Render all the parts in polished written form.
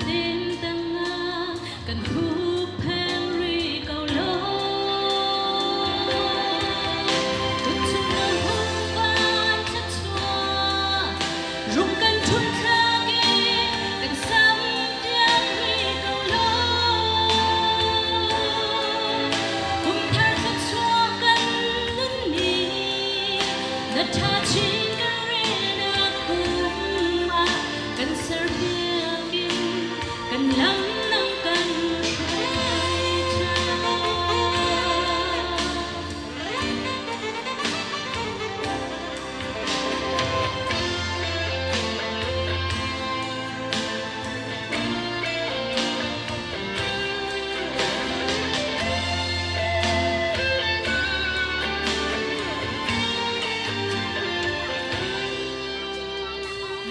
đêm tăng nga cần húp Henry cầu lô từng chung nắng hôn van chất xóa rung cần chun thang cần sắm Henry cầu lô cùng tha chất xóa cần nâng nì nát tha chi cần serbiakin cần lắng nắng cần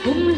cùng